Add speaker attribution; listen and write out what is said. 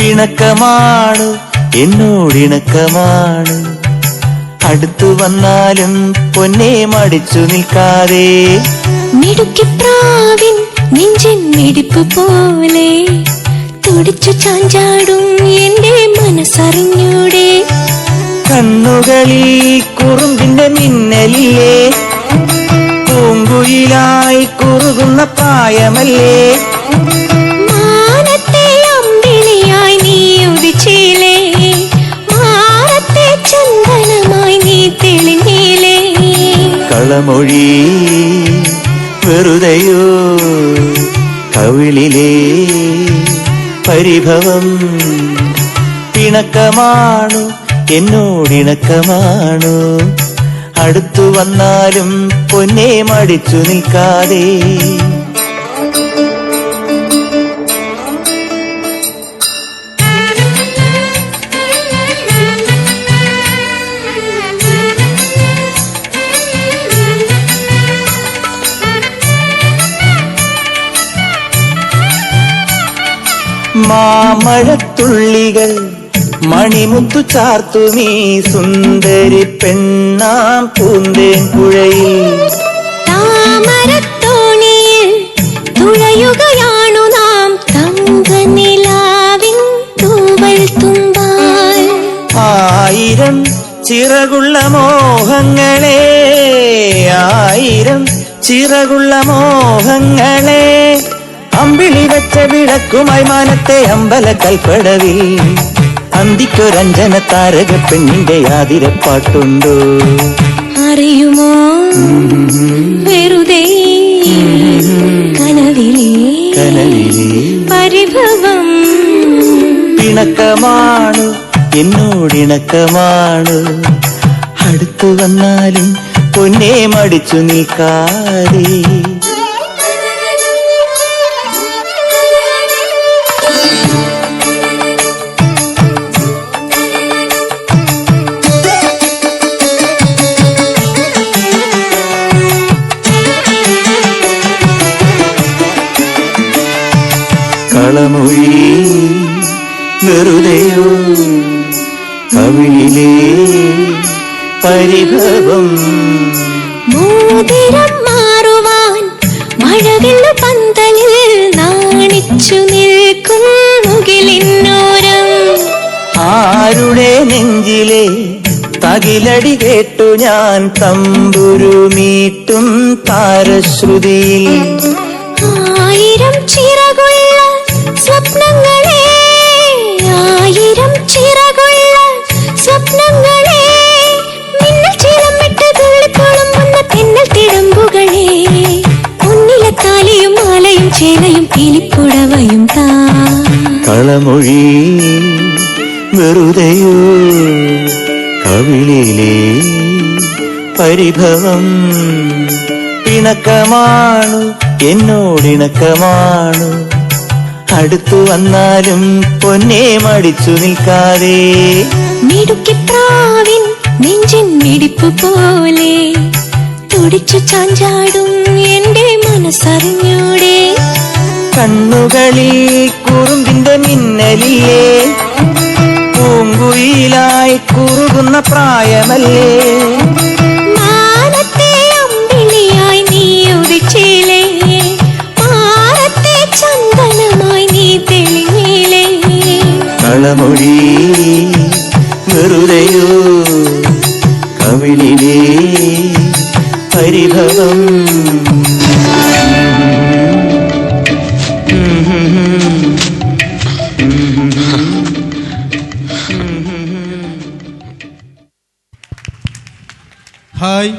Speaker 1: പിണക്കമാണ് എന്നോടിണക്കമാണ്. അടുത്തു വന്നാലും പൊന്നെ മടിച്ചു നിൽക്കാതെ.
Speaker 2: മിടുക്കിപ്രാവിൻ നെഞ്ചിൻ മിടിപ്പ് പോലെ തുടിച്ചു ചാഞ്ചാടും എന്റെ മനസ്സറിഞ്ഞൂടെ.
Speaker 1: കണ്ണുകളിൽ കുറുമ്പിന്റെ മിന്നലില്ലേ, പൂങ്കുയിലായി കുറുകുന്ന പ്രായമല്ലേ.
Speaker 2: മാനത്തെ അമ്പിളിയായി നീ ഉദിച്ചില്ലേ, മാറത്തെ ചന്ദനമായി നീ തെളിഞ്ഞില്ലേ.
Speaker 1: കളമൊഴി വെറുതെയോ, കവിളിലെ പരിഭവം. പിണക്കമാണു എന്നോടിണക്കമാണു. അടുത്തു വന്നാലും പൊന്നെ മടിച്ചു നിൽക്കാതെ. മാമഴത്തുള്ളികൾ മണിമുത്തു ചാർത്തുമീ സുന്ദരി പെണ്ണാം പൂന്തേൻ പുഴയിൽ.
Speaker 2: താമരത്തോണിയിൽ തുഴയുകയാണു നാം തങ്കനിലാവിൻ തൂവൽ തുമ്പാൽ.
Speaker 1: ആയിരം ചിറകുള്ള മോഹങ്ങളെ, ആയിരം ചിറകുള്ള മോഹങ്ങളെ. അമ്പിളി വെച്ച വിളക്കുമായി മാനത്തെ അമ്പല കൽപ്പടവിൽ അന്തിക്കൊരഞ്ജന താരക പെണ്ണിന്റെ ആതിരപ്പാട്ടുണ്ടോ
Speaker 2: അറിയുമോ? വെറുതെ കനവിലെ പരിഭവം.
Speaker 1: പിണക്കമാണു എന്നോടിണക്കമാണു. അടുത്തു വന്നാലും പൊന്നെ മടിച്ചു നിൽക്കാതെ. കളമൊഴി വെറുതെയോ, കവിളിലെ പരിഭവം.
Speaker 2: മോതിരം മാറുവാൻ മഴവില്ലു പന്തലിൽ നാണിച്ചു നിൽക്കും മുകിലിന്നോരം.
Speaker 1: ആരുടെ നെഞ്ചിലെ തകിലടി കേട്ടു ഞാൻ തമ്പുരുമീട്ടും താരശ്രുതിയിൽ.
Speaker 2: ആയിരം ചിറകുള്ള സ്വപ്നങ്ങളെ, ആയിരം ചിറകുള്ള സ്വപ്നങ്ങളെ. മിന്നൽ ചിലമിട്ട് തുള്ളിത്തുളുമ്പുന്ന തെന്നൽ തിടമ്പുകളെ. മുന്നിലെ താലിയും മാലയും ചേലയും കിളിപ്പുടവയും താ.
Speaker 1: കളമൊഴി വെറുതെയോ, കവിളിലെ പരിഭവം. പിണക്കമാണു എന്നോടിണക്കമാണു. അടുത്തു വന്നാലും പൊന്നെ മടിച്ചു നിൽക്കാതെ.
Speaker 2: മിടുക്കിപ്രാവിൻ നെഞ്ചിൻ മിടിപ്പ് പോലെ തുടിച്ചു ചാഞ്ചാടും എന്റെ മനസ്സറിഞ്ഞൂടെ.
Speaker 1: കണ്ണുകളിൽ കുറുമ്പിന്റെ മിന്നലില്ലേ, പൂങ്കുയിലായി കുറുകുന്ന പ്രായമല്ലേ.
Speaker 2: മാനത്തെ അമ്പിളിയായി നീ ഉദിച്ചില്ലേ, മാറത്തെ ചന്ദനമായി നീ തെളിഞ്ഞില്ലേ.
Speaker 1: കളമൊഴി വെറുതെയോ, കവിളിലെ പരിഭവം.
Speaker 3: ഹായ്.